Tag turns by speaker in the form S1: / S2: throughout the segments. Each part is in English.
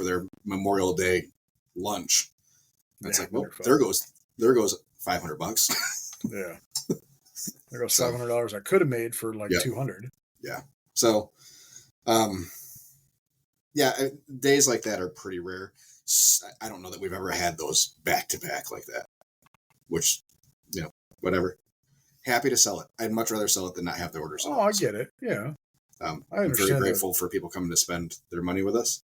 S1: for their Memorial Day lunch. It's like, well,
S2: wonderful.
S1: there goes $500.
S2: Yeah. There goes $500 I could have made for like
S1: yeah.
S2: $200.
S1: Yeah. So, days like that are pretty rare. I don't know that we've ever had those back to back like that, which, whatever. Happy to sell it. I'd much rather sell it than not have the orders.
S2: Oh, I get it. Yeah.
S1: I understand. I'm very grateful for people coming to spend their money with us.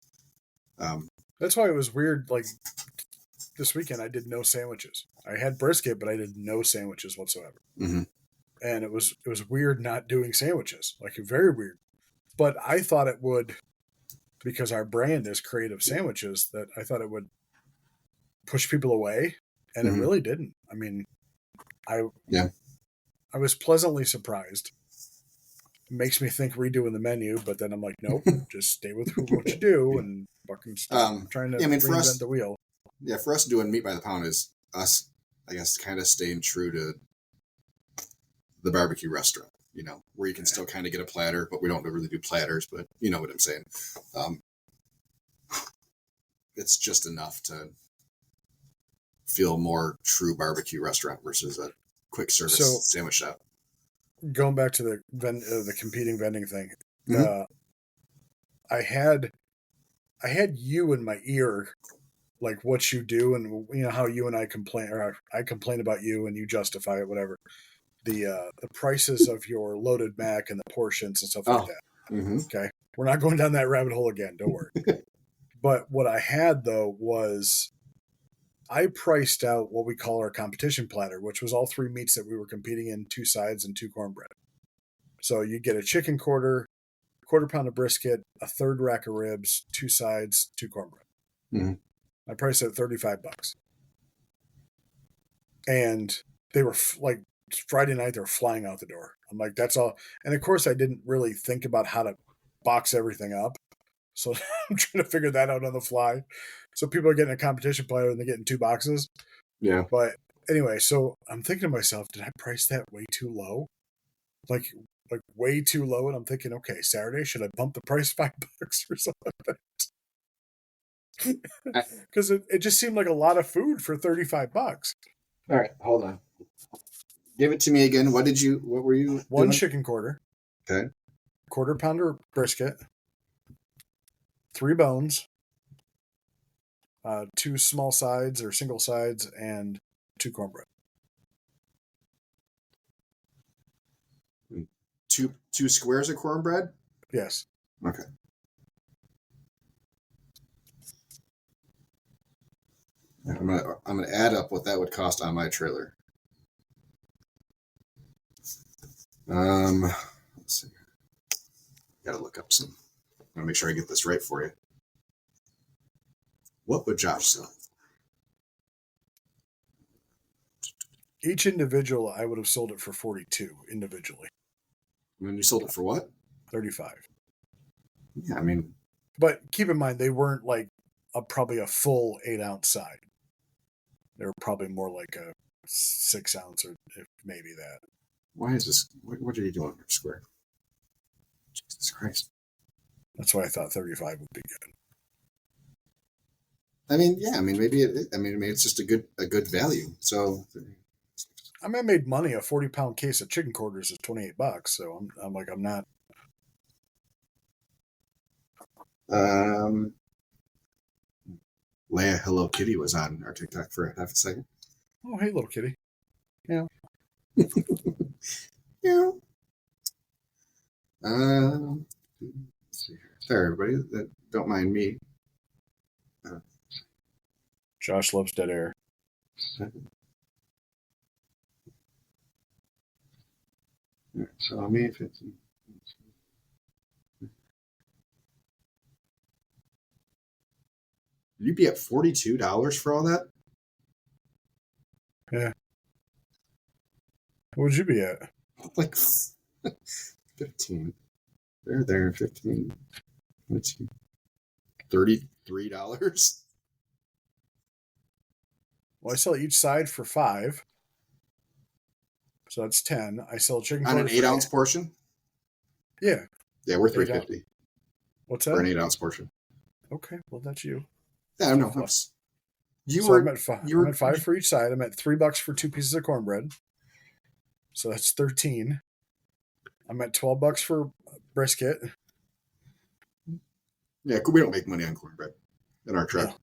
S2: That's why it was weird. Like this weekend, I did no sandwiches. I had brisket, but I did no sandwiches whatsoever.
S1: Mm-hmm.
S2: And it was weird not doing sandwiches. Like very weird. But I thought it would, because our brand is creative sandwiches, that I thought it would push people away, and it really didn't. I mean, I was pleasantly surprised. It makes me think redoing the menu, but then I'm like, nope, just stay with what you do and fucking stop trying to reinvent the wheel.
S1: Yeah, for us doing meat by the pound is us, I guess, kind of staying true to the barbecue restaurant, where you can still kind of get a platter, but we don't really do platters, but you know what I'm saying. It's just enough to feel more true barbecue restaurant versus a quick service sandwich shop.
S2: Going back to the competing vending thing, I had you in my ear, like what you do, and how you and I complain, or I complain about you and you justify it, whatever. The prices of your loaded mac and the portions and stuff like that.
S1: Mm-hmm.
S2: Okay, we're not going down that rabbit hole again. Don't worry. But what I had though was I priced out what we call our competition platter, which was all 3 meats that we were competing in: 2 sides and 2 cornbread. So you get a chicken quarter pound of brisket, a 1/3 rack of ribs, 2 sides, 2 cornbread.
S1: Mm-hmm.
S2: I priced it at $35. And they were like Friday night, they were flying out the door. I'm like, that's all. And of course, I didn't really think about how to box everything up. So I'm trying to figure that out on the fly. So people are getting a competition platter and they're getting 2 boxes.
S1: Yeah.
S2: But anyway, so I'm thinking to myself, did I price that way too low? Like way too low? And I'm thinking, okay, Saturday, should I bump the price $5 or something like that? Because it just seemed like a lot of food for $35.
S1: All right, hold on. Give it to me again. What were you
S2: 1
S1: doing?
S2: chicken quarter.
S1: Okay.
S2: 1/4 pounder brisket. 3 bones. 2 small sides or single sides, and 2 cornbread.
S1: 2 squares of cornbread?
S2: Yes.
S1: Okay. I'm gonna add up what that would cost on my trailer. Let's see. Gotta look up some. I'm gonna make sure I get this right for you. What would Josh sell?
S2: Each individual, I would have sold it for $42 individually.
S1: I mean, you sold it for what?
S2: $35.
S1: Yeah, I mean.
S2: But keep in mind, they weren't like probably a full 8-ounce side. They were probably more like a 6-ounce, or maybe that.
S1: Why is this? What are you doing here, Square? Jesus Christ.
S2: That's why I thought 35 would be good.
S1: I mean, yeah. I mean, maybe it's just a good value. So.
S2: I mean, I made money. A 40-pound case of chicken quarters is $28. So I'm like, I'm not.
S1: Leia Hello Kitty was on our TikTok for half a second.
S2: Oh, hey, little kitty. Yeah.
S1: Yeah. Let's see here. Sorry, everybody. Don't mind me.
S2: Josh loves dead air.
S1: 7. All right, so I made 15. You'd be at $42 for all that?
S2: Yeah. What would you be at?
S1: Like 15. They're there, 15. Let's see. $33?
S2: Well, I sell each side for $5. So that's 10. I sell chicken
S1: on an 8-ounce portion?
S2: Yeah.
S1: Yeah, we're $3.50.
S2: What's that?
S1: For an 8-ounce portion.
S2: Okay, well that's you.
S1: Yeah, no, you
S2: So
S1: were
S2: I'm at five.
S1: you
S2: I'm
S1: were
S2: at five for each side. I'm at $3 for 2 pieces of cornbread. So that's 13. I'm at $12 for brisket.
S1: yeah. We don't make money on cornbread in our truck.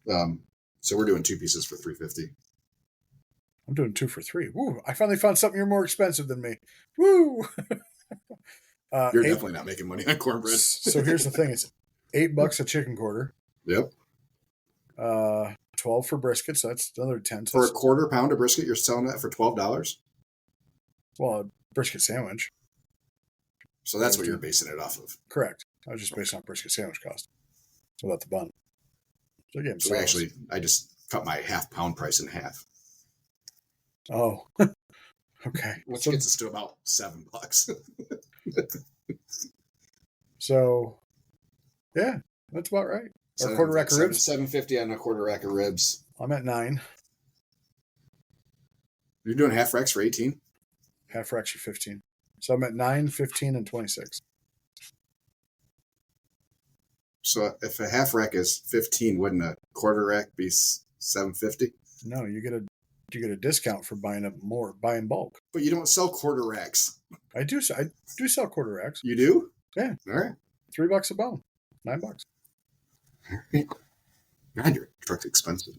S2: No.
S1: So we're doing 2 pieces for $3.50.
S2: I'm doing 2 for 3. Woo! I finally found something you're more expensive than me. Woo!
S1: You're
S2: Eight.
S1: definitely not making money on cornbread.
S2: So here's the thing: it's $8 a chicken quarter.
S1: Yep.
S2: 12 for brisket, so that's another 10. So
S1: For a quarter pound of brisket, you're selling that for $12.
S2: well, a brisket sandwich.
S1: So that's what you're basing it off of.
S2: Correct. I was just based on brisket sandwich cost without the bun. So again,
S1: so I just cut my half-pound price in half.
S2: Oh, okay.
S1: Which gets us to about $7.
S2: So, yeah, that's about right. Or a quarter rack of ribs.
S1: $7.50 on a quarter rack of ribs.
S2: I'm at 9.
S1: You're doing half racks for 18?
S2: Half racks for 15. So I'm at 9, 15, and 26.
S1: So if a half rack is 15, wouldn't a quarter rack be $7.50?
S2: No, you get a discount for buying bulk.
S1: But you don't sell quarter racks.
S2: I do sell quarter racks.
S1: You do?
S2: Yeah.
S1: All right.
S2: $3 a bone. $9.
S1: God, your truck's expensive.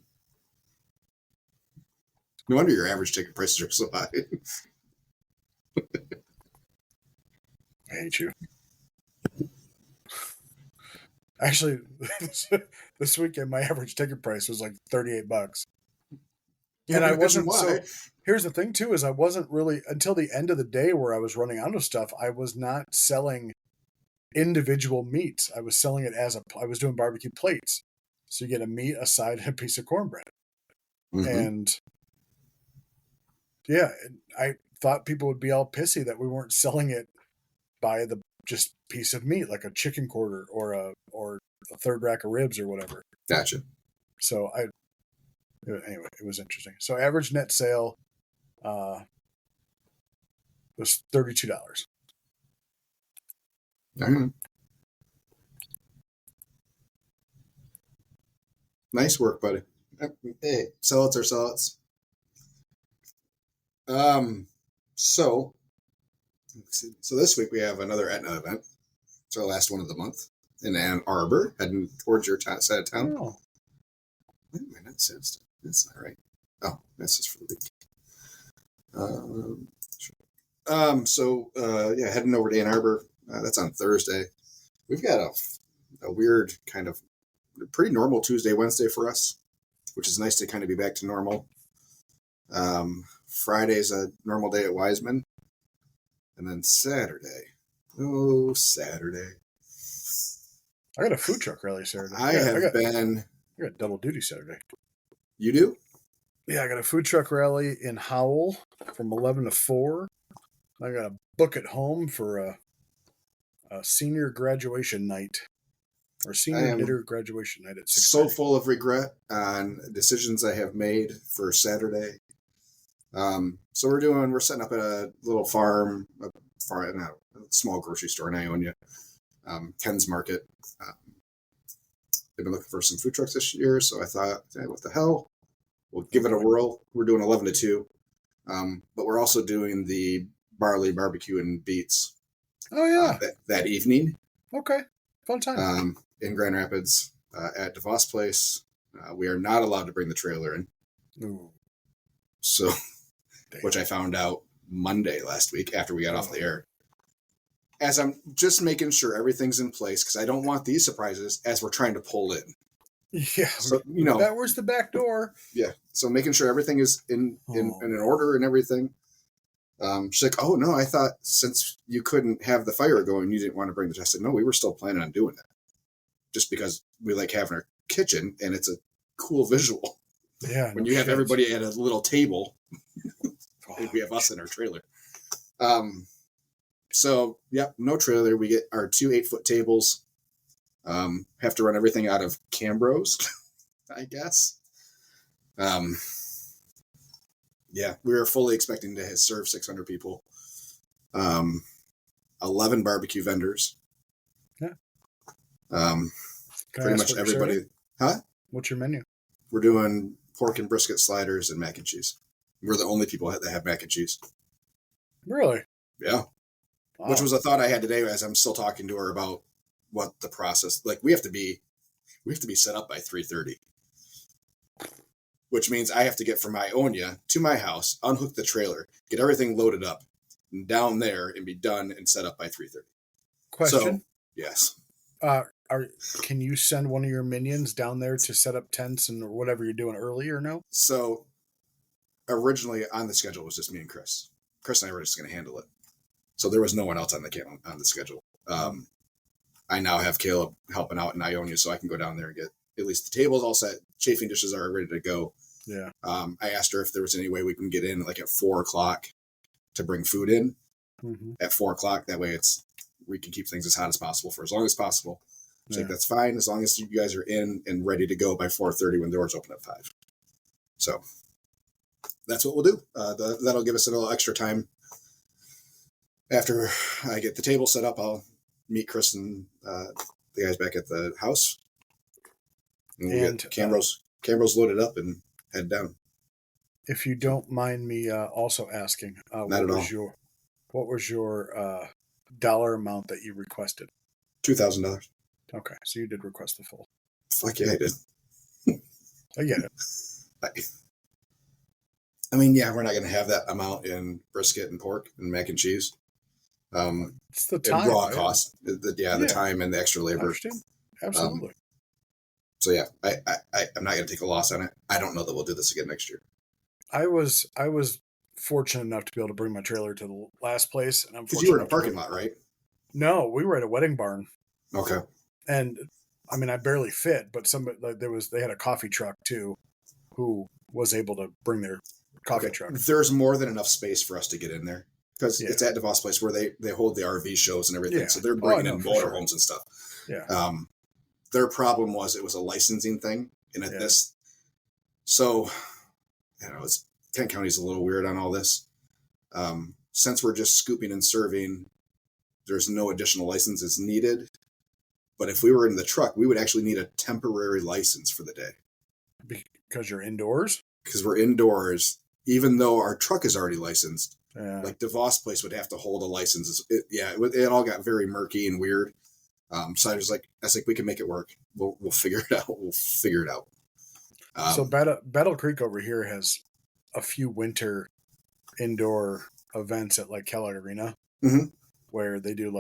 S1: No wonder your average ticket prices are so high.
S2: I hate you. Actually, this weekend my average ticket price was like $38.
S1: Yeah,
S2: and I wasn't.
S1: why.
S2: So here's the thing too: is I wasn't really until the end of the day where I was running out of stuff. I was not selling individual meats. I was selling it I was doing barbecue plates. So you get a meat, a side, and a piece of cornbread.
S1: Mm-hmm.
S2: And yeah, I thought people would be all pissy that we weren't selling it by the just piece of meat, like a chicken quarter or a third rack of ribs or whatever.
S1: Gotcha.
S2: So anyway, it was interesting. So average net sale was $32.
S1: Mm-hmm. Nice work, buddy. Hey, sell-outs are sell-outs. So this week we have another Etna event. It's our last one of the month in Ann Arbor, heading towards your side of town.
S2: Oh.
S1: Wait a minute, that's not right. Oh, that's just for the week. Yeah, heading over to Ann Arbor. That's on Thursday. We've got a weird kind of pretty normal Tuesday, Wednesday for us, which is nice to kind of be back to normal. Friday's a normal day at Wiseman. And then Saturday. Oh, Saturday.
S2: I got a food truck rally Saturday.
S1: I
S2: got double duty Saturday.
S1: You do?
S2: Yeah, I got a food truck rally in Howell from 11 to 4. I got a book at home for a senior graduation night. Or senior knitter graduation night at 6:30.
S1: So full of regret on decisions I have made for Saturday. So we're setting up at a little a small grocery store in Ionia, Ken's Market. They've been looking for some food trucks this year, so I thought, hey, what the hell? We'll give it a whirl. We're doing 11 to 2, but we're also doing the barley barbecue and beets.
S2: Oh yeah,
S1: that evening.
S2: Okay, fun time.
S1: In Grand Rapids at DeVos Place. We are not allowed to bring the trailer in.
S2: Ooh.
S1: So, which I found out Monday last week after we got off the air. As I'm just making sure everything's in place, because I don't want these surprises as we're trying to pull in.
S2: Yeah.
S1: So,
S2: where's the back door?
S1: Yeah. So making sure everything is in order and everything. She's like, oh no, I thought since you couldn't have the fire going, you didn't want to bring the test. I said, no, we were still planning on doing that. Just because we like having our kitchen and it's a cool visual.
S2: Yeah.
S1: When you have everybody at a little table, we have us in our trailer. So yeah, no trailer. We get our 2 8-foot tables. Have to run everything out of Cambros, I guess. Yeah, we were fully expecting to serve 600 people. 11 barbecue vendors.
S2: Yeah.
S1: Um,
S2: Can I
S1: pretty
S2: ask
S1: much
S2: what you're
S1: everybody,
S2: serving?
S1: huh?
S2: What's your menu?
S1: We're doing pork and brisket sliders and mac and cheese. We're the only people that have mac and cheese.
S2: Really?
S1: Yeah.
S2: Wow.
S1: Which was a thought I had today as I'm still talking to her about what the process, like we have to be set up by 3:30, which means I have to get from Ionia to my house, unhook the trailer, get everything loaded up and down there and be done and set up by 3:30.
S2: Question.
S1: So, yes.
S2: Can you send one of your minions down there to set up tents and whatever you're doing early or no?
S1: So originally on the schedule was just me and Chris. Chris and I were just going to handle it. So there was no one else on the schedule. I now have Caleb helping out in Ionia, so I can go down there and get at least the tables all set. Chafing dishes are ready to go.
S2: Yeah.
S1: I asked her if there was any way we can get in like at 4:00 to bring food in at 4:00. That way we can keep things as hot as possible for as long as possible. She's like, that's fine as long as you guys are in and ready to go by 4:30 when doors open at 5. So that's what we'll do. That'll give us a little extra time. After I get the table set up, I'll meet Chris and the guys back at the house. And we'll get Camrose loaded up and head down.
S2: If you don't mind me also asking, what was your dollar amount that you requested?
S1: $2,000.
S2: Okay, so you did request the full.
S1: Fuck yeah, I did.
S2: I get it.
S1: I mean, yeah, we're not going to have that amount in brisket and pork and mac and cheese.
S2: It's the time,
S1: raw cost. The time and the extra labor.
S2: Absolutely.
S1: So yeah, I'm not going to take a loss on it. I don't know that we'll do this again next year.
S2: I was fortunate enough to be able to bring my trailer to the last place, and I'm
S1: because you were in a parking lot, right?
S2: No, we were at a wedding barn.
S1: Okay.
S2: And I mean, I barely fit, but they had a coffee truck too, who was able to bring their coffee truck.
S1: There's more than enough space for us to get in there because it's at DeVos Place where they hold the RV shows and everything. Yeah. So they're bringing in motorhomes and stuff.
S2: Yeah.
S1: Their problem was it was a licensing thing, and at this, so Kent County's a little weird on all this. Since we're just scooping and serving, there's no additional licenses needed. But if we were in the truck, we would actually need a temporary license for the day.
S2: Because you're indoors?
S1: Because we're indoors, even though our truck is already licensed.
S2: Yeah.
S1: Like DeVos Place would have to hold a license. It all got very murky and weird. So I was like, we can make it work. We'll figure it out. We'll figure it out.
S2: So Battle Creek over here has a few winter indoor events at like Kellogg Arena, where they do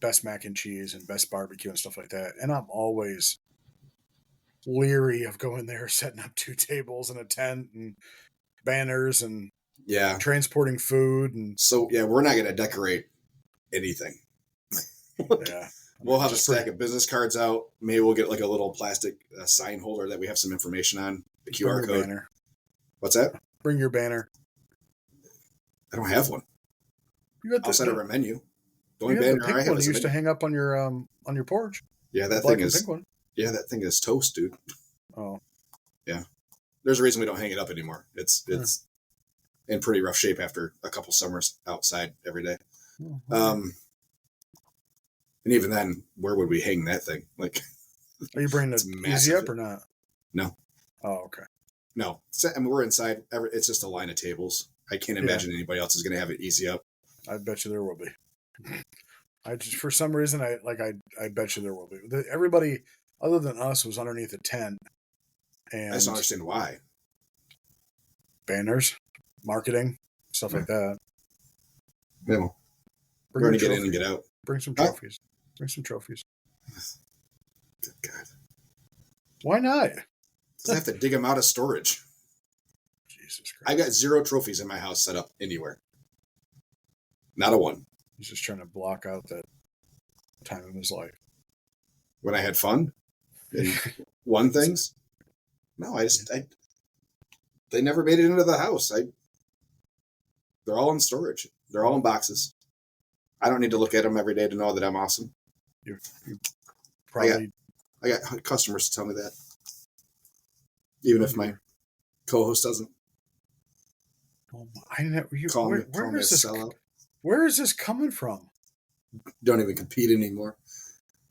S2: best mac and cheese and best barbecue and stuff like that. And I'm always leery of going there, setting up 2 tables and a tent and banners and transporting food. And
S1: so, we're not going to decorate anything.
S2: Yeah.
S1: We'll have a stack of business cards out. Maybe we'll get like a little plastic sign holder that we have some information on. The QR code.
S2: Banner.
S1: What's that?
S2: Bring your banner.
S1: I don't have one. Outside of our menu. The only banner I have is
S2: you used to hang up on your porch.
S1: Yeah, that thing is. Yeah, that thing is toast, dude.
S2: Oh.
S1: Yeah. There's a reason we don't hang it up anymore. It's in pretty rough shape after a couple summers outside every day. And even then, where would we hang that thing? Like,
S2: are you bringing it easy up or not?
S1: No.
S2: Oh, okay.
S1: No. I mean, we're inside. It's just a line of tables. I can't imagine anybody else is going to have it easy up.
S2: I bet you there will be. For some reason, I bet you there will be. Everybody other than us was underneath a tent. And
S1: I just don't understand why.
S2: Banners, marketing, stuff like that.
S1: Yeah. We're going to get in and get out.
S2: Bring some trophies. Bring some trophies.
S1: Good God.
S2: Why not?
S1: Because I have to dig them out of storage.
S2: Jesus Christ.
S1: I got 0 trophies in my house set up anywhere. Not a one.
S2: He's just trying to block out that time of his life.
S1: When I had fun and won things? No, they never made it into the house. They're all in storage. They're all in boxes. I don't need to look at them every day to know that I'm awesome.
S2: You probably.
S1: I got customers to tell me that. Even if my co-host doesn't.
S2: Oh, I never.
S1: Where is this?
S2: Where is this coming from?
S1: Don't even compete anymore.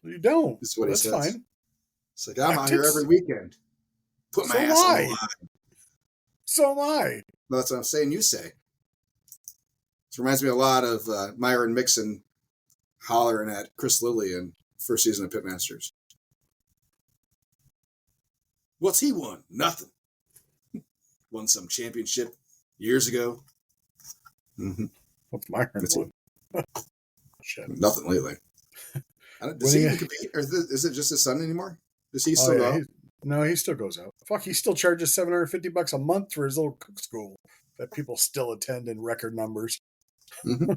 S2: You don't.
S1: That's what he
S2: That's
S1: says.
S2: fine.
S1: It's like, I'm out here every weekend. Put my
S2: So am
S1: ass on the
S2: I.
S1: line.
S2: So am I.
S1: That's what I'm saying. You say. This reminds me a lot of Myron Mixon hollering at Chris Lilly in first season of Pitmasters. What's he won? Nothing. Won some championship years ago. Mm-hmm.
S2: What's Myron won? Shit.
S1: Nothing lately. Does he even compete? Or is it just his son anymore? Does he still go?
S2: No, he still goes out. Fuck, he still charges $750 a month for his little cook school that people still attend in record numbers.
S1: Mm-hmm.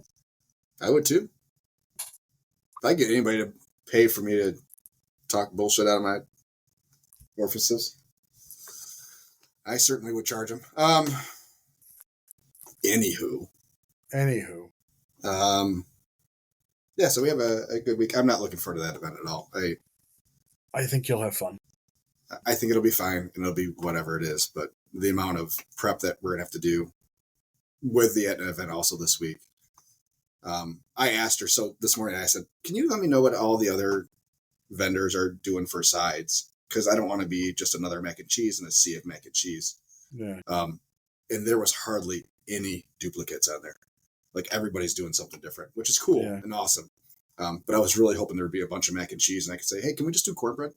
S1: I would too. If I get anybody to pay for me to talk bullshit out of my orifices, I certainly would charge them. Anywho. Yeah, so we have a good week. I'm not looking forward to that event at all.
S2: I think you'll have fun.
S1: I think it'll be fine, and it'll be whatever it is. But the amount of prep that we're going to have to do with the Etna event also this week. I asked her, so this morning I said, can you let me know what all the other vendors are doing for sides? Because I don't want to be just another mac and cheese in a sea of mac and cheese.
S2: Yeah.
S1: And there was hardly any duplicates on there. Like everybody's doing something different, which is cool and awesome. But I was really hoping there would be a bunch of mac and cheese and I could say, hey, can we just do cornbread?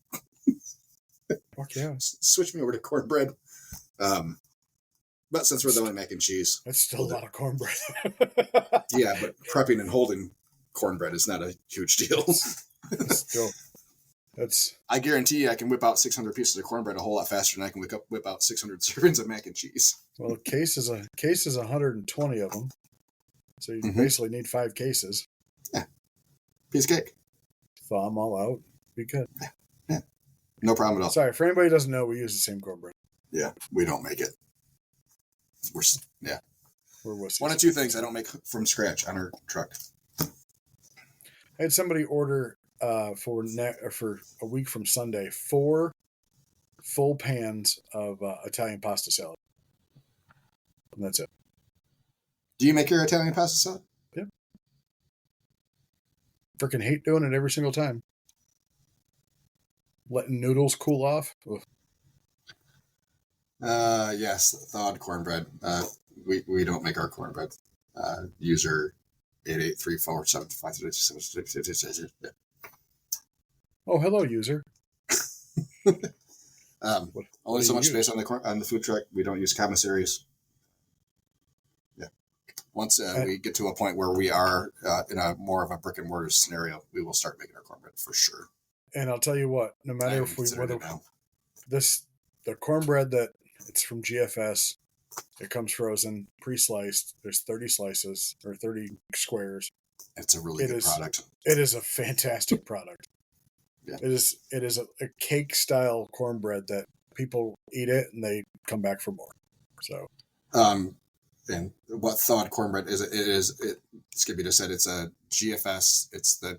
S2: Fuck yeah.
S1: Switch me over to cornbread. But since we're the only mac and cheese.
S2: That's still a lot of cornbread.
S1: Yeah, but prepping and holding cornbread is not a huge deal. I guarantee you I can whip out 600 pieces of cornbread a whole lot faster than I can whip out 600 servings of mac and cheese.
S2: Well, a case is 120 of them. So you basically need 5 cases.
S1: Yeah. Piece of cake.
S2: Thaw them all out. Be good.
S1: Yeah. No problem at all.
S2: Sorry, for anybody who doesn't know, we use the same cornbread.
S1: Yeah, we don't make it. We're
S2: wussies.
S1: One of two things I don't make from scratch on our truck.
S2: I had somebody order for a week from Sunday 4 full pans of Italian pasta salad. And that's it.
S1: Do you make your Italian pasta salad?
S2: Yeah. Freaking hate doing it every single time. Letting noodles cool off. Ugh.
S1: Yes, thawed cornbread. We don't make our cornbread. User 883475.
S2: Oh, hello, user.
S1: Only so much space on the food truck. We don't use commissaries. Yeah. Once we get to a point where we are in a more of a brick and mortar scenario, we will start making our cornbread for sure.
S2: And I'll tell you what, no matter if the cornbread that it's from GFS, it comes frozen, pre-sliced. There's 30 slices or 30 squares.
S1: It's a really good product.
S2: It is a fantastic product. Yeah. It is a cake style cornbread that people eat it and they come back for more. So,
S1: and what thawed cornbread is? Skippy just said it's a GFS. It's the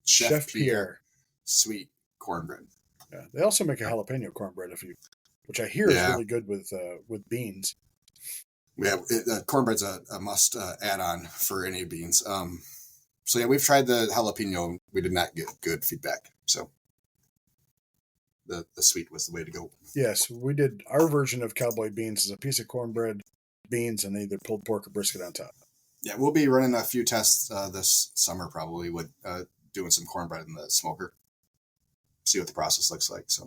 S1: Chef Pierre sweet cornbread.
S2: Yeah, they also make a jalapeno cornbread which I hear is really good with beans.
S1: Yeah, cornbread's a must add on for any beans. So yeah, we've tried the jalapeno. We did not get good feedback. So the sweet was the way to go. Yes,
S2: we did. Our version of cowboy beans is a piece of cornbread, beans, and either pulled pork or brisket on top.
S1: Yeah, we'll be running a few tests this summer probably with doing some cornbread in the smoker. See what the process looks like. So.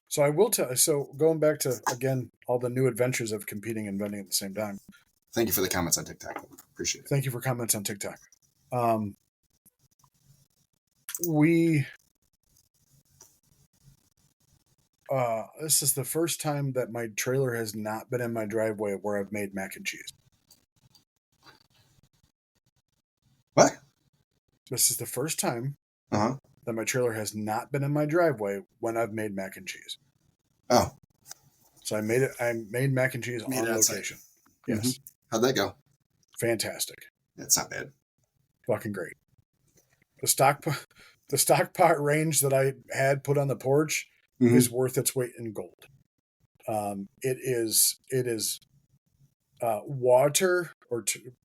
S2: So I will tell. So going back to again all the new adventures of competing and vending at the same time.
S1: Thank you for the comments on TikTok. Appreciate it.
S2: Thank you for comments on TikTok. This is the first time that my trailer has not been in my driveway where I've made mac and cheese.
S1: What?
S2: This is the first time that my trailer has not been in my driveway when I've made mac and cheese.
S1: Oh.
S2: So I made mac and cheese on location. Yes. Mm-hmm.
S1: How'd that go?
S2: Fantastic.
S1: That's not bad.
S2: Fucking great. The stock pot range that I had put on the porch is worth its weight in gold. It is water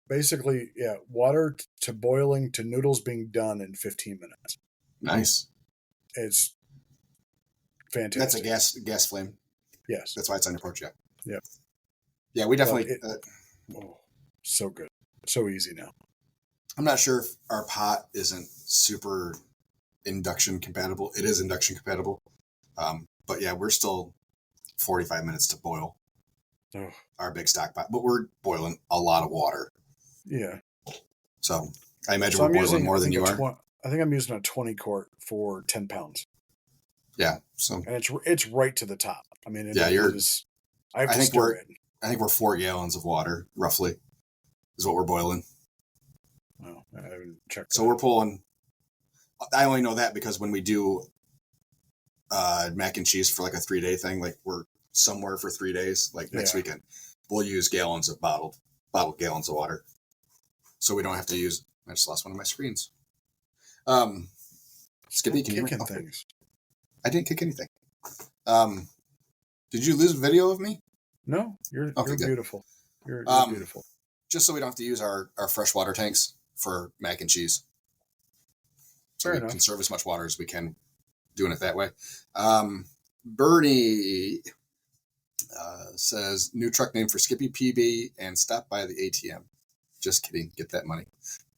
S2: basically, yeah, water to boiling to noodles being done in 15 minutes.
S1: Nice.
S2: It's
S1: That's a
S2: fantastic.
S1: gas flame.
S2: Yes.
S1: That's why it's on your porch. Yeah.
S2: Yeah.
S1: Yeah, we definitely.
S2: So good. So easy now.
S1: I'm not sure if our pot isn't super induction compatible. It is induction compatible. But yeah, we're still 45 minutes to boil our big stock pot, but we're boiling a lot of water.
S2: Yeah.
S1: So I imagine we're boiling more than you are.
S2: I think I'm using a 20 quart for 10 pounds.
S1: Yeah. So
S2: and it's right to the top. I mean,
S1: yeah,
S2: I have to stir it.
S1: I think we're 4 gallons of water roughly is what we're boiling.
S2: Oh, I haven't checked.
S1: So we're pulling. I only know that because when we do mac and cheese for like a 3-day thing, like we're somewhere for 3 days, like next weekend, we'll use gallons of bottled gallons of water. So we don't have to use. I just lost one of my screens. Skippy, can you kicking things? I didn't kick anything. Did you lose a video of me?
S2: No, you're beautiful. You're beautiful.
S1: Just so we don't have to use our freshwater tanks for mac and cheese. So we can conserve as much water as we can doing it that way. Bernie says, new truck name for Skippy PB and stop by the ATM. Just kidding. Get that money.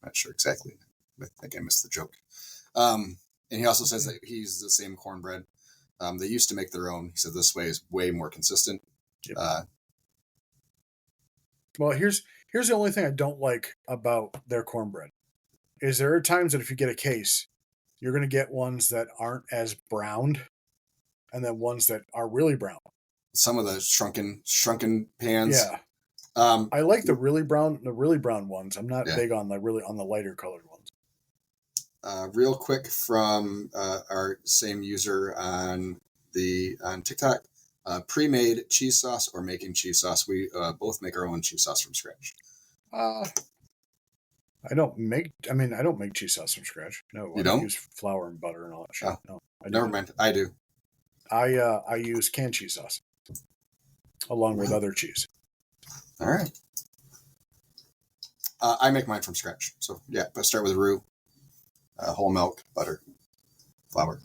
S1: Not sure exactly. I think I missed the joke. And he also says that he's the same cornbread. They used to make their own. He said this way is way more consistent. Yep.
S2: Well, here's the only thing I don't like about their cornbread is there are times that if you get a case, you're going to get ones that aren't as browned and then ones that are really brown.
S1: Some of the shrunken pans.
S2: Yeah. I like the really brown ones. I'm not big on the lighter colored ones.
S1: Real quick from our same user on TikTok, pre-made cheese sauce or making cheese sauce. We both make our own cheese sauce from scratch.
S2: I don't make cheese sauce from scratch. No, I don't use flour and butter and all that shit. No,
S1: never mind. I do.
S2: I use canned cheese sauce along with other cheese.
S1: All right. I make mine from scratch. So yeah, but start with roux, whole milk, butter, flour,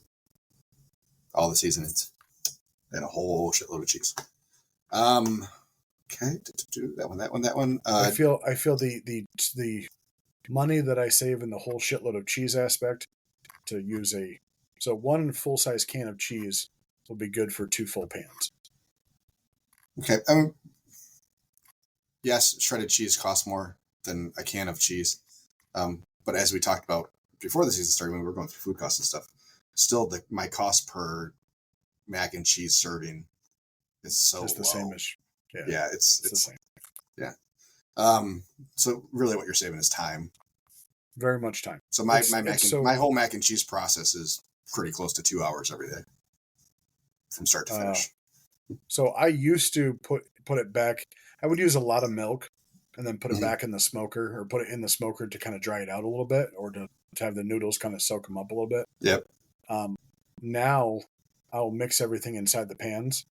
S1: all the seasonings, and a whole shitload of cheese. Okay, that one.
S2: I feel the money that I save in the whole shitload of cheese aspect to use one full size can of cheese will be good for 2 full pans.
S1: Okay. Yes, shredded cheese costs more than a can of cheese. But as we talked about before the season started, when we were going through food costs and stuff, still my cost per mac and cheese serving is so
S2: it's the
S1: low.
S2: Same as
S1: yeah, it's
S2: the same.
S1: Yeah. So really what you're saving is time.
S2: Very much time.
S1: So my whole mac and cheese process is pretty close to 2 hours every day from start to finish.
S2: So I used to put it back. I would use a lot of milk and then put it back in the smoker or put it in the smoker to kind of dry it out a little bit or to have the noodles kind of soak them up a little bit.
S1: Yep.
S2: Now I'll mix everything inside the pans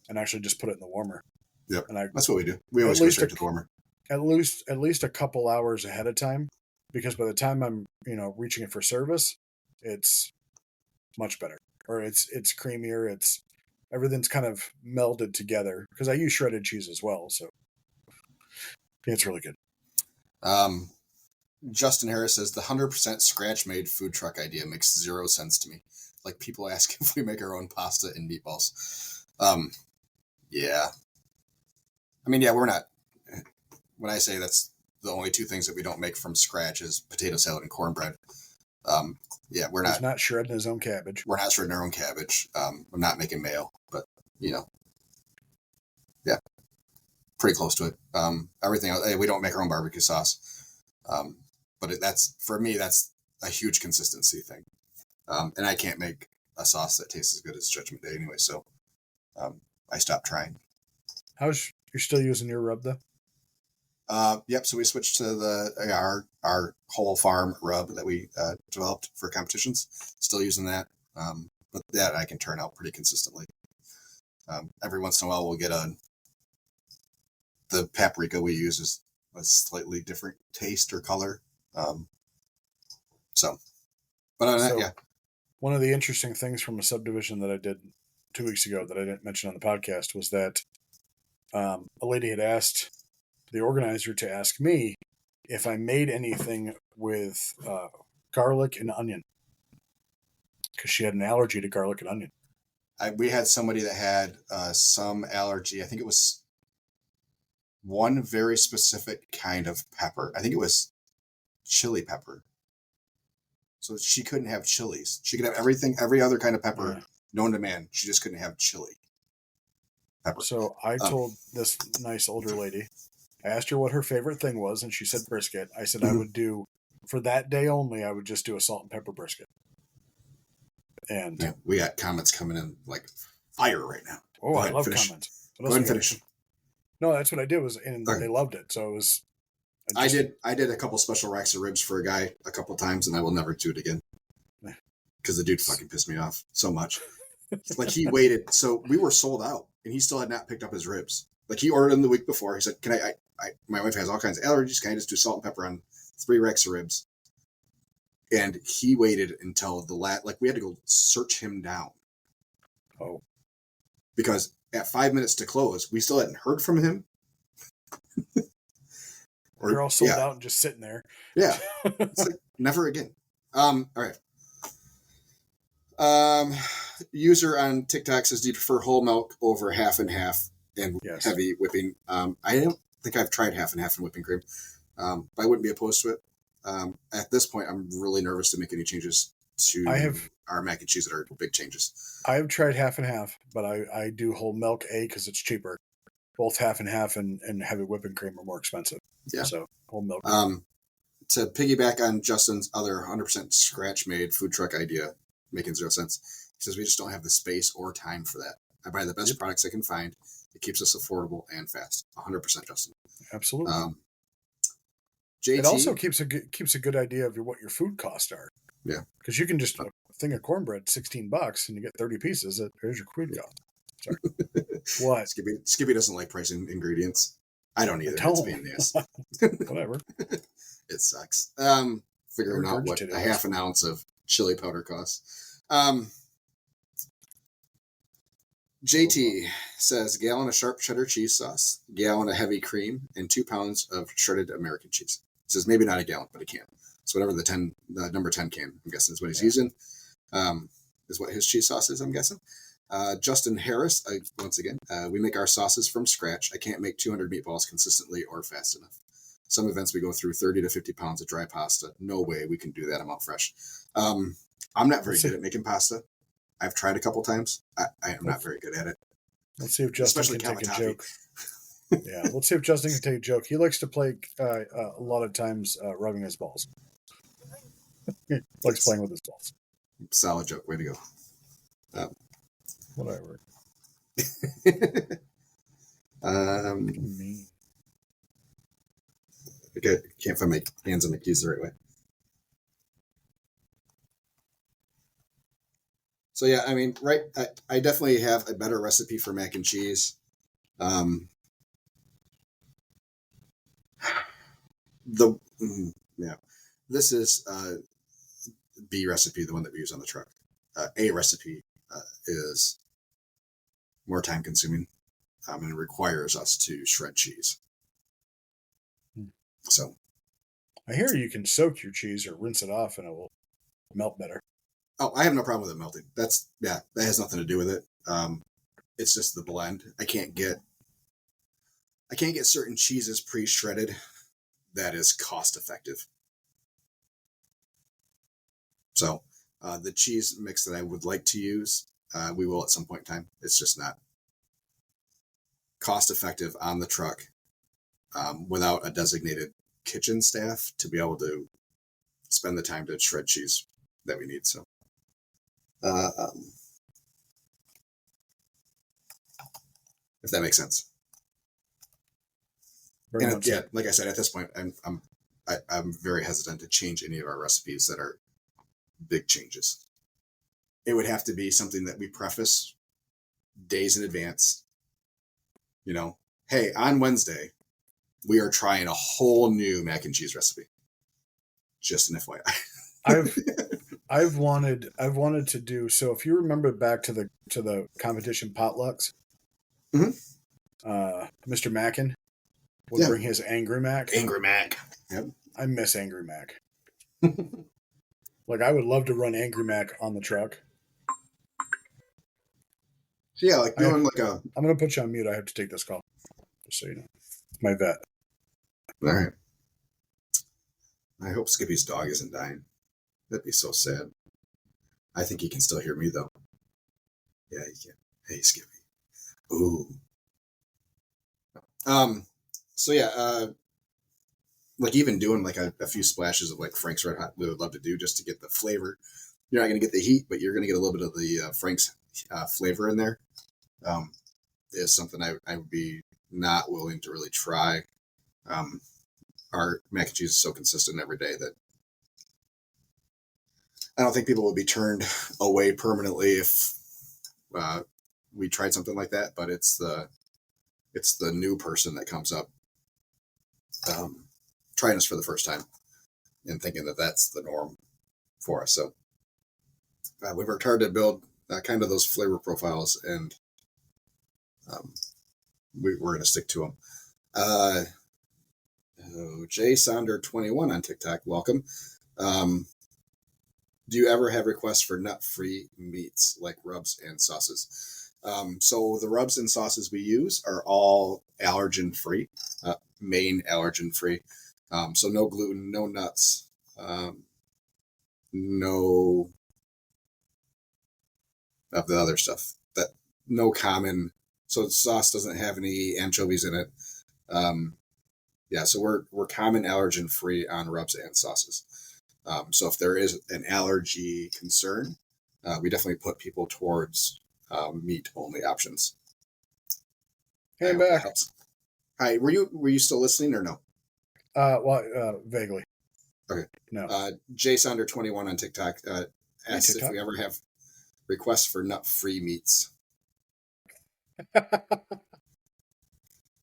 S2: and actually just put it in the warmer.
S1: Yep. And that's what we do. We always go straight to the warmer.
S2: At least a couple hours ahead of time, because by the time I'm reaching it for service, it's much better, or it's creamier. Everything's kind of melded together because I use shredded cheese as well, so yeah, it's really good.
S1: Justin Harris says the 100% scratch made food truck idea makes 0 sense to me. Like people ask if we make our own pasta and meatballs. Yeah. I mean, yeah, we're not. When I say that's the only 2 things that we don't make from scratch is potato salad and cornbread. Yeah, we're not.
S2: He's not shredding his own cabbage.
S1: We're not shredding our own cabbage. We're not making mayo, but yeah, pretty close to it. Everything else, we don't make our own barbecue sauce. But that's for me, that's a huge consistency thing. And I can't make a sauce that tastes as good as Judgment Day anyway, so I stopped trying.
S2: You're still using your rub though?
S1: Yep. So we switched to our whole farm rub that we developed for competitions. Still using that, but that I can turn out pretty consistently. Every once in a while, we'll get the paprika we use is a slightly different taste or color. So, but on that, yeah.
S2: One of the interesting things from a subdivision that I did 2 weeks ago that I didn't mention on the podcast was that a lady had asked the organizer to ask me if I made anything with garlic and onion because she had an allergy to garlic and onion.
S1: We had somebody that had some allergy. I think it was one very specific kind of pepper. I think it was chili pepper. So she couldn't have chilies. She could have everything, every other kind of pepper known to man. She just couldn't have chili pepper.
S2: So I told this nice older lady, I asked her what her favorite thing was, and she said brisket. I said I would do, for that day only, I would just do a salt and pepper brisket. And
S1: yeah, we got comments coming in like fire right now.
S2: Oh, I love comments.
S1: Go ahead and finish.
S2: No, that's what I did and they loved it. So it was.
S1: I did a couple special racks of ribs for a guy a couple times, and I will never do it again because the dude fucking pissed me off so much. Like he waited, so we were sold out, and he still had not picked up his ribs. Like he ordered them the week before. He said, "Can I my wife has all kinds of allergies. Can I just do salt and pepper on 3 racks of ribs?" And he waited until the like we had to go search him down.
S2: Oh,
S1: because at 5 minutes to close, we still hadn't heard from him.
S2: They're all sold out and just sitting there.
S1: Yeah. It's like, never again. All right. User on TikTok says, do you prefer whole milk over half and half and heavy whipping? I don't think I've tried half and half and whipping cream. But I wouldn't be opposed to it. At this point, I'm really nervous to make any changes to our mac and cheese that are big changes.
S2: I have tried half and half, but I do whole milk because it's cheaper. Both half and half and heavy whipping cream are more expensive.
S1: Yeah.
S2: So whole milk.
S1: To piggyback on Justin's other 100% scratch made food truck idea, making 0 sense. He says we just don't have the space or time for that. I buy the best products I can find. It keeps us affordable and fast. 100%, Justin.
S2: Absolutely.
S1: JT,
S2: it also keeps a good idea of what your food costs are.
S1: Yeah.
S2: Because you can just a thing of cornbread, $16, and you get 30 pieces. There's your food cost. Sorry. What?
S1: Skippy doesn't like pricing ingredients. I don't either. It's being nasty.
S2: Whatever.
S1: It sucks. Figuring out what a half an ounce of chili powder costs. JT says gallon of sharp cheddar cheese sauce, gallon of heavy cream, and 2 pounds of shredded American cheese. He says maybe not a gallon, but a can. So whatever the number 10 can, I'm guessing is what he's using. Is what his cheese sauce is, I'm guessing. Justin Harris, once again, we make our sauces from scratch. I can't make 200 meatballs consistently or fast enough. Some events we go through 30 to 50 pounds of dry pasta. No way we can do that amount fresh. I'm not very good at making pasta. I've tried a couple times. I am not very good at it.
S2: Let's see if Justin can take a joke. Yeah, let's see if Justin can take a joke. He likes to play a lot of times rubbing his balls. He likes playing with his balls.
S1: Solid joke. Way to go.
S2: Whatever.
S1: Okay, can't find my hands on the keys the right way. So yeah, I mean, right. I definitely have a better recipe for mac and cheese. This is B recipe, the one that we use on the truck. A recipe is more time consuming and requires us to shred cheese. So
S2: I hear you can soak your cheese or rinse it off and it will melt better.
S1: Oh, I have no problem with it melting. That has nothing to do with it. It's just the blend. I can't get certain cheeses pre-shredded that is cost effective. So the cheese mix that I would like to use, we will at some point in time. It's just not cost effective on the truck without a designated kitchen staff to be able to spend the time to shred cheese that we need. So. If that makes sense. Yeah, like I said, at this point, I'm very hesitant to change any of our recipes that are big changes. It would have to be something that we preface days in advance. You know, hey, on Wednesday, we are trying a whole new mac and cheese recipe. Just an FYI.
S2: I've wanted to do so. If you remember back to the competition potlucks, Mr. Mackin would bring his Angry Mac.
S1: Angry Mac. Yep.
S2: I miss Angry Mac. Like, I would love to run Angry Mac on the truck.
S1: Yeah, like doing
S2: I'm going to put you on mute. I have to take this call. Just so you know. My vet.
S1: All right. I hope Skippy's dog isn't dying. That'd be so sad. I think he can still hear me, though. Yeah, he can. Hey, Skippy. Ooh. So yeah, like even doing like a few splashes of like Frank's Red Hot, we would love to do just to get the flavor. You're not going to get the heat, but you're going to get a little bit of the Frank's flavor in there. Is something I would be not willing to really try. Our mac and cheese is so consistent every day that I don't think people would be turned away permanently if we tried something like that. But it's the new person that comes up trying us for the first time and thinking that that's the norm for us. So we've worked hard to build kind of those flavor profiles, and we're going to stick to them. Jay Sonder 21 on TikTok, welcome. Do you ever have requests for nut-free meats like rubs and sauces? So the rubs and sauces we use are all allergen-free, Maine allergen-free. So no gluten, no nuts, no of the other stuff. No common. So the sauce doesn't have any anchovies in it. Yeah, so we're common allergen-free on rubs and sauces. So if there is an allergy concern, we definitely put people towards meat-only options.
S2: Hey, I'm back.
S1: Hi, were you still listening or no?
S2: Vaguely.
S1: Okay.
S2: No.
S1: Jay Sonder 21 on TikTok asks if we ever have requests for nut-free meats.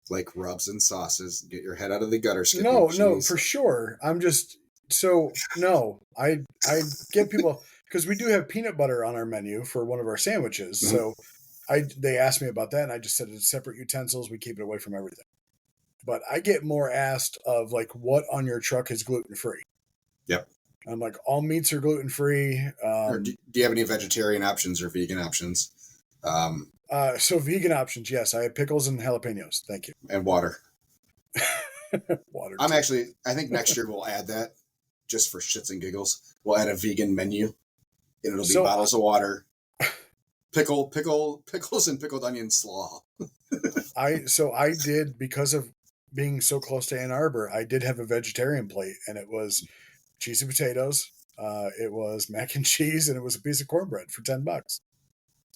S1: Like rubs and sauces. Get your head out of the gutter, Skippy.
S2: No, for sure. I'm just no. I get people because we do have peanut butter on our menu for one of our sandwiches. Mm-hmm. So they asked me about that, and I just said it's separate utensils. We keep it away from everything. But I get more asked of like, what on your truck is gluten free?
S1: Yep.
S2: I'm like, all meats are gluten free.
S1: Do you have any vegetarian options or vegan options?
S2: So vegan options, yes. I have pickles and jalapenos. Thank you.
S1: And water.
S2: Water.
S1: I think next year we'll add that just for shits and giggles. We'll add a vegan menu, and it'll be bottles of water, pickles and pickled onion slaw.
S2: I did, because of being so close to Ann Arbor, I did have a vegetarian plate, and it was cheesy potatoes, it was mac and cheese, and it was a piece of cornbread for $10.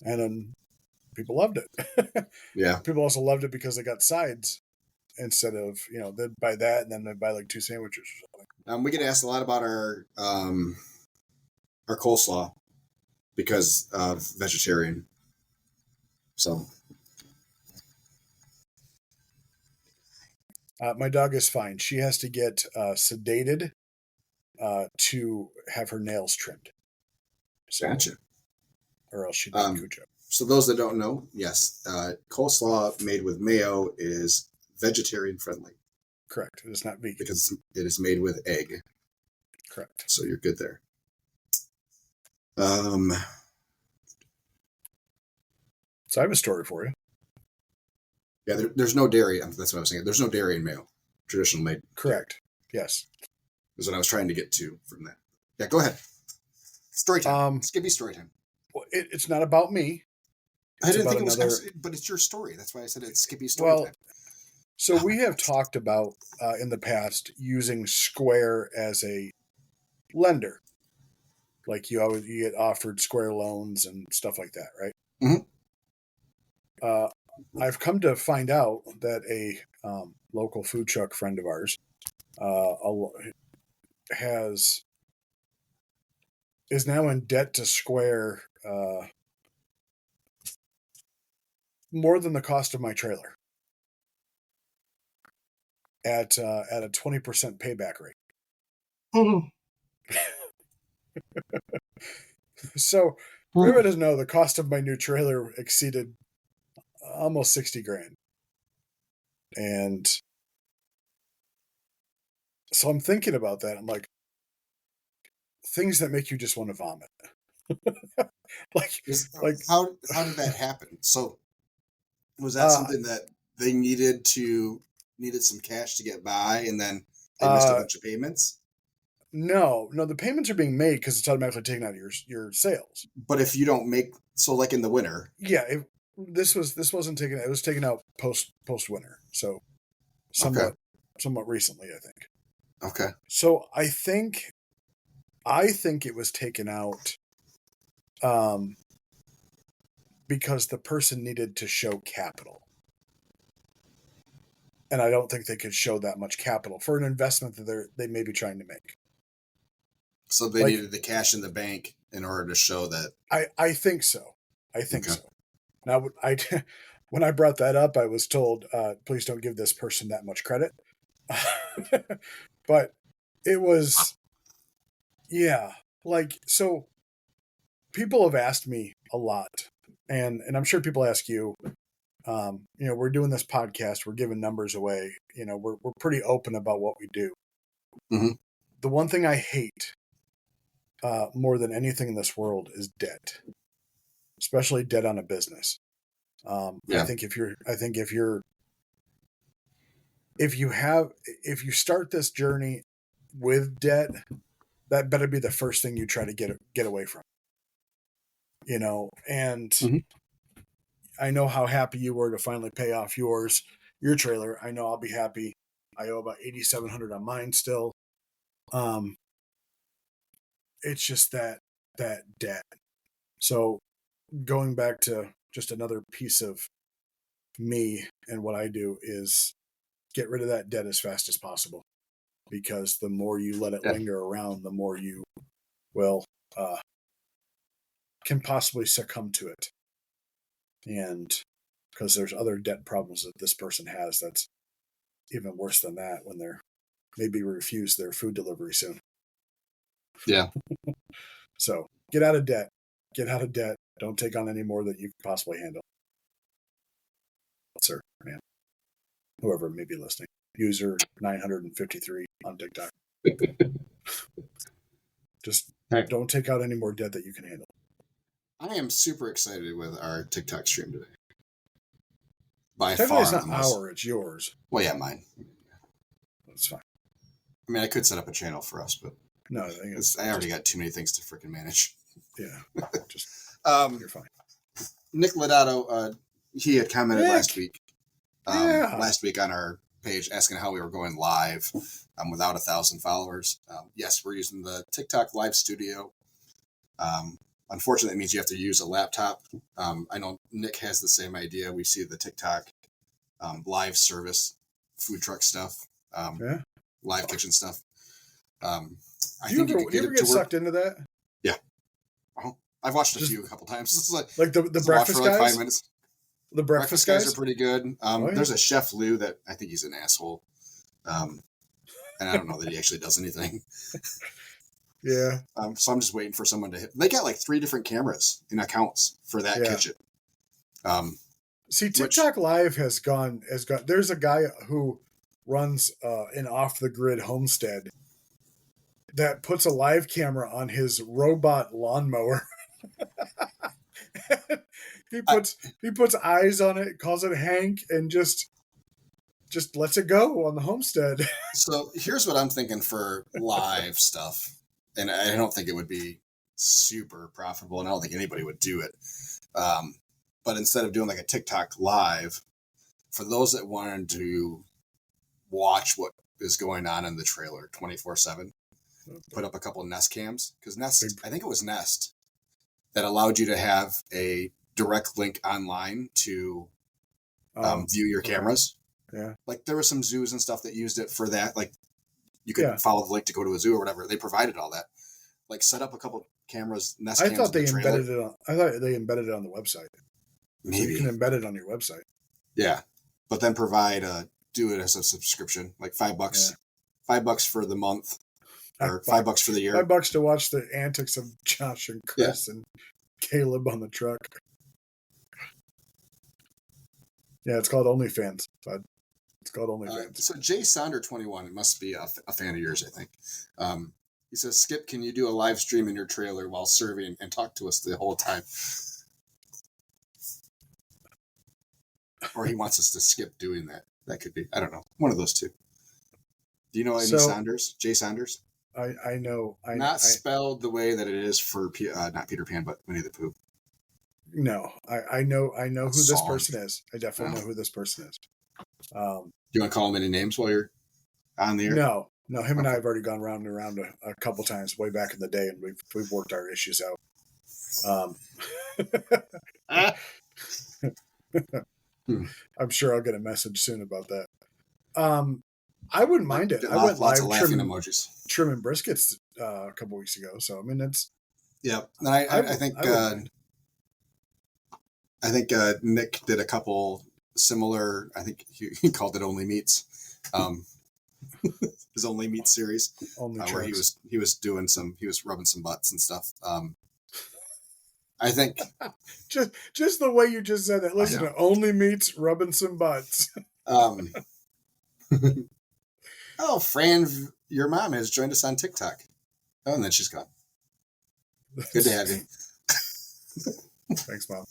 S2: And then people loved it.
S1: Yeah.
S2: People also loved it because they got sides instead of, they'd buy that and then they'd buy like 2 sandwiches or something.
S1: We get asked a lot about our coleslaw because of vegetarian. So.
S2: My dog is fine. She has to get sedated to have her nails trimmed. So,
S1: gotcha.
S2: Or else she'd be Cujo.
S1: So those that don't know, yes, coleslaw made with mayo is vegetarian friendly.
S2: Correct. It is not vegan.
S1: Because it is made with egg.
S2: Correct.
S1: So you're good there.
S2: So I have a story for you.
S1: Yeah, there's no dairy. That's what I was saying. There's no dairy in mayo. Traditional made.
S2: Correct. Yes.
S1: Is what I was trying to get to from that. Yeah, go ahead. Story time. Skippy story time.
S2: Well, it's not about me.
S1: I didn't think it was, but it's your story. That's why I said it's Skippy story time.
S2: So we have talked about in the past using Square as a lender. Like you get offered Square loans and stuff like that, right?
S1: Mm-hmm.
S2: I've come to find out that a local food truck friend of ours is now in debt to Square more than the cost of my trailer. at a 20% payback rate.
S1: Mhm.
S2: So for everyone doesn't know, the cost of my new trailer exceeded almost 60 grand. And so I'm thinking about that. I'm like, things that make you just want to vomit. like,
S1: Is
S2: like,
S1: how did that happen? So was that
S2: uh,
S1: something that they needed some cash to get by, and then they missed a
S2: uh,
S1: bunch of payments?
S2: no, the payments are being made because it's automatically taken out of your sales.
S1: But if you don't make so like in the winter,
S2: Yeah, this wasn't taken. It was taken out post winter, so
S1: okay,
S2: somewhat recently, I think.
S1: okay,
S2: So I think it was taken out um, because the person needed to show capital, and I don't think they could show that much capital for an investment that they may be trying to make.
S1: so they
S2: Like
S1: needed the cash in the bank in order to show that.
S2: I think so. I think
S1: Okay,
S2: so. Now I when I brought that up, I was told, please don't give this person that much credit. But it was, yeah, like, so people have asked me a lot, and I'm sure people ask you. We're doing this podcast, we're giving numbers away. We're pretty open about what we do.
S1: hmm
S2: The one thing I hate more than anything in this world is debt, especially debt on a business. I
S1: yeah,
S2: think if you start this journey with debt, that better be the first thing you try to get away from. And
S1: hmm
S2: I know how happy you were to finally pay off your trailer. I know I'll be happy. I owe about 8,700 on mine still. Um, it's just that debt. So going back to just another piece of me and what I do is get rid of that debt as fast as possible, because the more you let it
S1: yeah,
S2: linger around, the more you will uh, can possibly succumb to it. And because there's other debt problems that this person has that's even worse than that, when they're maybe refused their food delivery soon.
S1: yeah.
S2: So get out of debt. Get out of debt. Don't take on any more than you can possibly handle. Sir, man, whoever may be listening. User 953 on TikTok. Just
S1: Right.
S2: don't take out any more debt that you can handle.
S1: I am super excited with our TikTok stream today. By
S2: Technically, it's
S1: far the
S2: not
S1: most.
S2: our, it's yours.
S1: Well, yeah, mine.
S2: That's fine.
S1: I mean, I could set up a channel for us, but
S2: No, I think
S1: I already got too many things to freaking manage.
S2: yeah, just you're fine.
S1: Nick Lodato, he had commented
S2: Nick, yeah.
S1: last week on our page asking how we were going live without 1,000 followers. Yes, we're using the TikTok live studio. Unfortunately, it means you have to use a laptop. I know Nick has the same idea. We see the TikTok live service, food truck stuff,
S2: Yeah.
S1: live kitchen stuff. I
S2: Do
S1: think you
S2: you
S1: could get
S2: ever
S1: it
S2: get
S1: to work.
S2: sucked into that?
S1: Yeah. I've watched a
S2: Just
S1: few a couple times. It's
S2: like the
S1: watch for
S2: breakfast
S1: like
S2: guys?
S1: 5 minutes.
S2: The breakfast
S1: Guys are
S2: guys?
S1: pretty good.
S2: Oh, yeah.
S1: There's a Chef Lou that I think he's an asshole. And I don't know that he actually does anything.
S2: Yeah.
S1: So I'm just waiting for someone to hit. They got like 3 different cameras in accounts for that
S2: Yeah.
S1: kitchen.
S2: See, TikTok Live has gone. There's a guy who runs an off the grid homestead that puts a live camera on his robot lawnmower. he puts eyes on it, calls it Hank, and just lets it go on the homestead.
S1: So here's what I'm thinking for live stuff, and I don't think it would be super profitable, and I don't think anybody would do it. But instead of doing like a TikTok live, for those that wanted to watch what is going on in the trailer 24/7, put up a couple of Nest cams, because I think it was Nest that allowed you to have a direct link online to view your cameras.
S2: Yeah.
S1: Like there were some zoos and stuff that used it for that. Like you could follow the link to go to a zoo or whatever. They provided all that. Like set up a couple cameras, Nest cams.
S2: I thought they
S1: in the trailer.
S2: embedded it. I thought they embedded it on the website.
S1: Maybe
S2: so you can embed it on your website.
S1: Yeah, but then provide a do it as a subscription, like $5,
S2: Yeah.
S1: $5 for the month, or $5 for the year.
S2: $5 to watch the antics of Josh and Chris and Caleb on the truck. Yeah, it's called OnlyFans. It's called OnlyFans.
S1: So Jay Sonder 21 must be a fan of yours, I think. He says, Skip, can you do a live stream in your trailer while serving and talk to us the whole time? Or he wants us to skip doing that. That could be. I don't know. One of those two. Do you know any Saunders? Jay Saunders?
S2: I know.
S1: Not spelled the way that it is for not Peter Pan, but Winnie the Pooh.
S2: No, I know who this person is. I definitely know who this person is.
S1: Do you want to call him any names while you're on the air?
S2: No. Him and I have already gone round and around a couple times way back in the day, and we've worked our issues out. I'm sure I'll get a message soon about that. I wouldn't mind it. I went
S1: lots
S2: live
S1: of laughing emojis.
S2: trimming briskets a couple weeks ago, so I mean it's.
S1: Yeah, and I think Nick did a couple similar. I think he called it Only Meats, his Only Meats series, where he was rubbing some butts and stuff. I think
S2: just the way you just said it. Listen, Only Meats rubbing some butts.
S1: Oh, Fran, your mom has joined us on TikTok. Oh, and then she's gone. Good to have you.
S2: Thanks, Mom.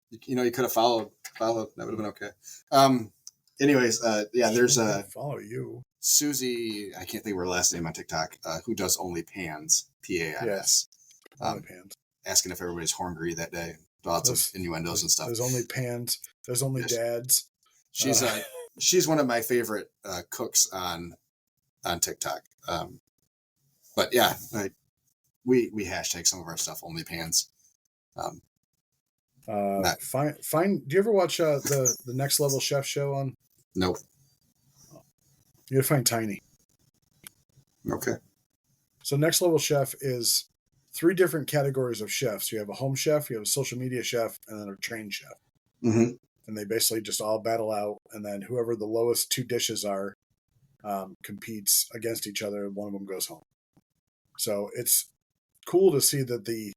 S1: You could have followed. That would have been okay. Anyways, there's
S2: follow you.
S1: Susie, I can't think of her last name on TikTok, who does Only Pans, Pans.
S2: Yes. Only Pans.
S1: Asking if everybody's horngry that day. Lots of innuendos and stuff.
S2: There's only pans. There's only dads.
S1: She's one of my favorite cooks on TikTok. But yeah, we hashtag some of our stuff Only Pans.
S2: Fine. Do you ever watch the Next Level Chef show on?
S1: Nope.
S2: You gotta find Tiny.
S1: Okay.
S2: So Next Level Chef is 3 different categories of chefs. You have a home chef, you have a social media chef, and then a trained chef.
S1: Mm-hmm.
S2: And they basically just all battle out, and then whoever the lowest 2 dishes are competes against each other. One of them goes home. So it's cool to see that the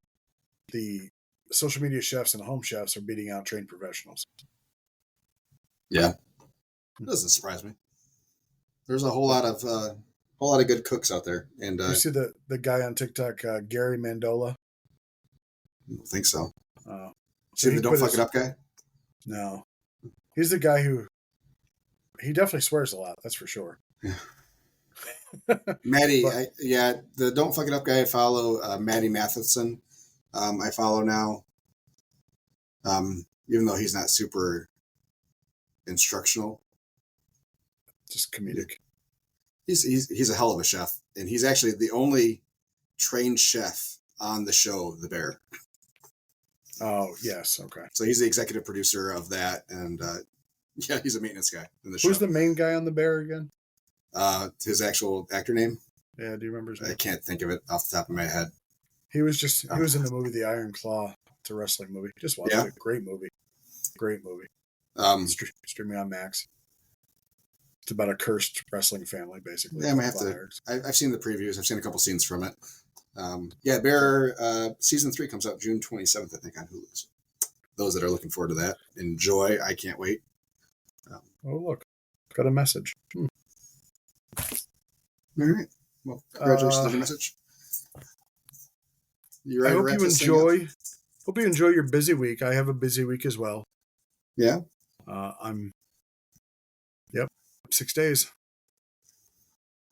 S2: social media chefs and home chefs are beating out trained professionals.
S1: Yeah, it doesn't surprise me. There's a whole lot of good cooks out there, and
S2: you see the guy on TikTok, Gary Mandola.
S1: I don't think so.
S2: See
S1: the Don't Fuck It Up guy?
S2: No, he's the guy who he definitely swears a lot. That's for sure.
S1: Maddie, the Don't Fuck It Up guy I follow, Maddie Matheson. I follow now, even though he's not super instructional,
S2: just comedic.
S1: He's a hell of a chef, and he's actually the only trained chef on the show The Bear.
S2: Oh yes, okay.
S1: So he's the executive producer of that, and he's a maintenance guy in the show.
S2: Who's the main guy on The Bear again?
S1: His actual actor name?
S2: Yeah, do you remember his name?
S1: I can't think of it off the top of my head.
S2: He was in the movie The Iron Claw. It's a wrestling movie. Just watch it. Great movie. Streaming on Max. It's about a cursed wrestling family, basically.
S1: Yeah, I might have to. I've seen the previews. I've seen a couple scenes from it. Bear season 3 comes out June 27th, I think, on Hulu. So those that are looking forward to that, enjoy. I can't wait.
S2: Oh, look. Got a message.
S1: All right. Well, congratulations on the message.
S2: I hope you enjoy your busy week. I have a busy week as well.
S1: Yeah.
S2: 6 days.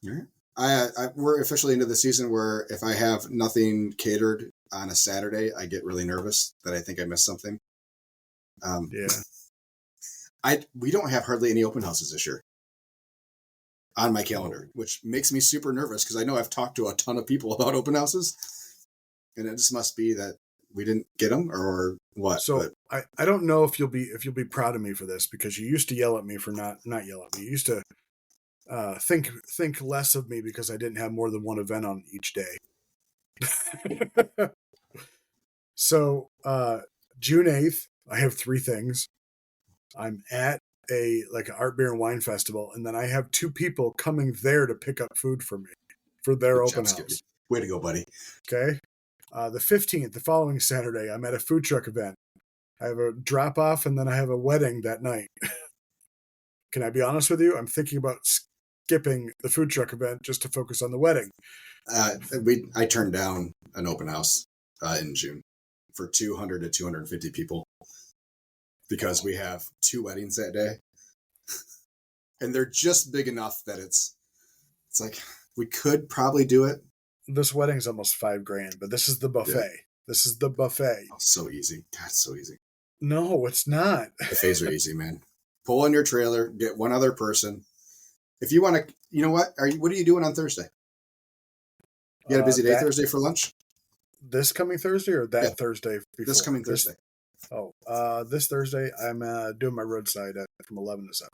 S1: All right. We're officially into the season where if I have nothing catered on a Saturday, I get really nervous that I think I missed something. We don't have hardly any open houses this year on my calendar, which makes me super nervous because I know I've talked to a ton of people about open houses, and it just must be that we didn't get them or what.
S2: So I don't know if you'll be proud of me for this, because you used to yell at me for not yell at me. You used to think less of me because I didn't have more than one event on each day. So June 8th, I have 3 things. I'm at like an art, beer, and wine festival, and then I have 2 people coming there to pick up food for me for their
S1: Good
S2: open
S1: job, Skippy.
S2: house.
S1: Way to go, buddy.
S2: Okay. The 15th, the following Saturday, I'm at a food truck event. I have a drop off, and then I have a wedding that night. Can I be honest with you? I'm thinking about skipping the food truck event just to focus on the wedding.
S1: I turned down an open house in June for 200 to 250 people because we have 2 weddings that day, and they're just big enough that it's like we could probably do it.
S2: This wedding's almost $5,000, but this is the buffet. Yeah. This is the buffet.
S1: Oh, so easy. God, it's so easy.
S2: No, it's not.
S1: Buffets are easy, man. Pull in your trailer, get one other person. If you want to, you know what? What are you doing on Thursday? You got a busy day Thursday for lunch?
S2: This coming Thursday or that Thursday before?
S1: This coming Thursday.
S2: This Thursday, I'm doing my roadside from 11 to 7.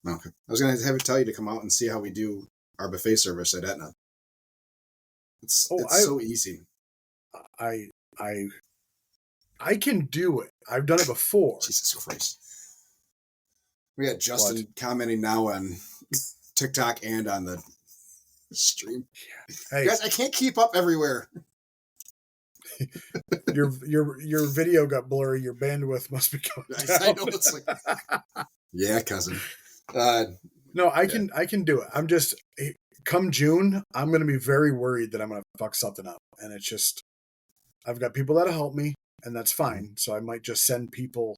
S1: Okay. I was going to have to tell you to come out and see how we do our buffet service at Etna. It's so easy.
S2: I can do it. I've done it before.
S1: Jesus Christ. We got Justin commenting now on TikTok and on the stream. Hey. Guys, I can't keep up everywhere.
S2: your video got blurry. Your bandwidth must be going down.
S1: I know, it's like, yeah, cousin.
S2: No, I can do it. I'm just, come June, I'm going to be very worried that I'm going to fuck something up. And it's just, I've got people that'll help me, and that's fine. So I might just send people,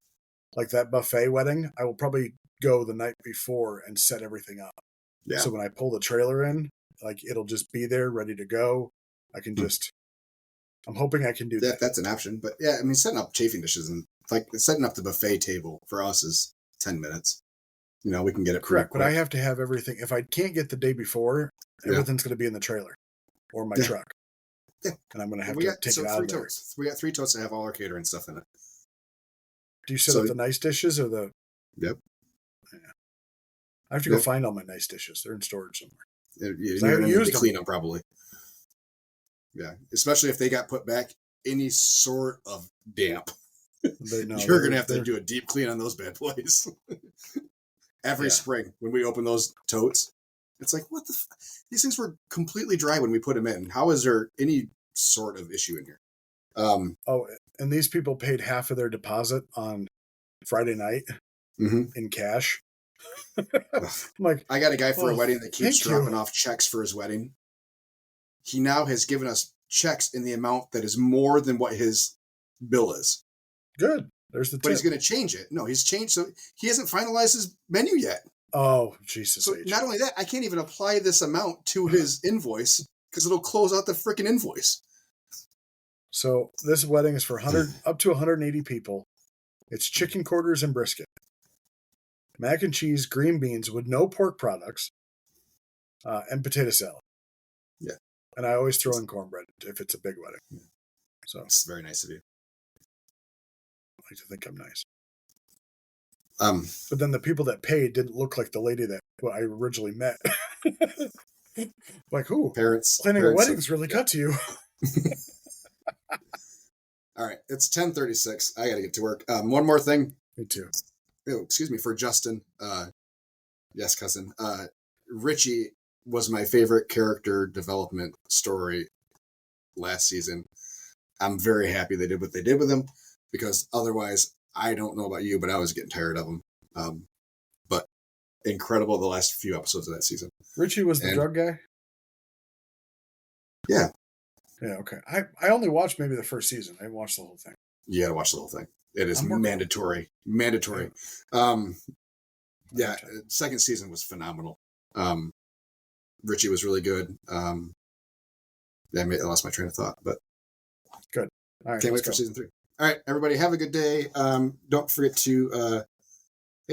S2: like that buffet wedding. I will probably go the night before and set everything up. Yeah. So when I pull the trailer in, like it'll just be there ready to go. I can just, I'm hoping I can do that.
S1: That's an option. But yeah, I mean, setting up chafing dishes and like setting up the buffet table for us is 10 minutes. You know, we can get it
S2: correct. But I have to have everything. If I can't get the day before, everything's going to be in the trailer or my truck. Yeah. And I'm going to have to take it out of there.
S1: We got 3 totes that have all our catering stuff in it.
S2: Do you set up the nice dishes or the...
S1: Yep.
S2: Yeah. I have to go find all my nice dishes. They're in storage somewhere.
S1: You're going to need to clean them probably. Yeah. Especially if they got put back any sort of damp. You're going to have to do a deep clean on those bad boys. Every spring when we open those totes, it's like, what the these things were completely dry when we put them in. How is there any sort of issue in here?
S2: And these people paid half of their deposit on Friday night in cash. I'm like,
S1: I got a guy for a wedding that keeps dropping off checks for his wedding. He now has given us checks in the amount that is more than what his bill is.
S2: Good. There's the tip.
S1: But he's going to change it. No, he's changed. So he hasn't finalized his menu yet.
S2: Oh, Jesus.
S1: So not only that, I can't even apply this amount to his invoice because it'll close out the freaking invoice.
S2: So this wedding is for up to 180 people. It's chicken quarters and brisket. Mac and cheese, green beans with no pork products, and potato salad.
S1: Yeah.
S2: And I always throw in cornbread if it's a big wedding.
S1: Yeah.
S2: So
S1: it's very nice of you.
S2: I like to think I'm nice. But then the people that paid didn't look like the lady that I originally met. Like, who? Planning a wedding's really cut to you.
S1: All right. It's 10:36. I got to get to work. One more thing.
S2: Me too.
S1: Oh, excuse me, for Justin. Yes, cousin. Richie was my favorite character development story last season. I'm very happy they did what they did with him because otherwise, I don't know about you, but I was getting tired of him. But incredible the last few episodes of that season.
S2: Richie was the drug guy?
S1: Yeah.
S2: Yeah, okay. I only watched maybe the first season. I didn't watch the whole thing.
S1: You gotta watch the whole thing. It is mandatory. Mandatory. Yeah, second season was phenomenal. Richie was really good. I lost my train of thought, but
S2: good. All right,
S1: can't wait for season 3. All right, everybody, have a good day. Don't forget to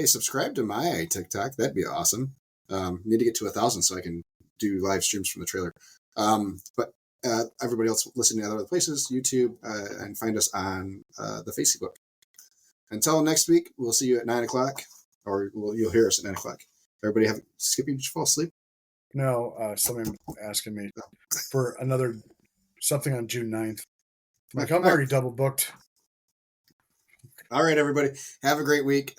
S1: subscribe to my TikTok. That'd be awesome. Need to get to 1,000 so I can do live streams from the trailer. But everybody else listening to other places, YouTube, and find us on the Facebook. Until next week, we'll see you at 9 o'clock, or you'll hear us at 9 o'clock. Everybody Skippy, did you fall asleep?
S2: No, somebody asking me for something on June 9th. I'm like, I'm already double booked.
S1: All right, everybody. Have a great week.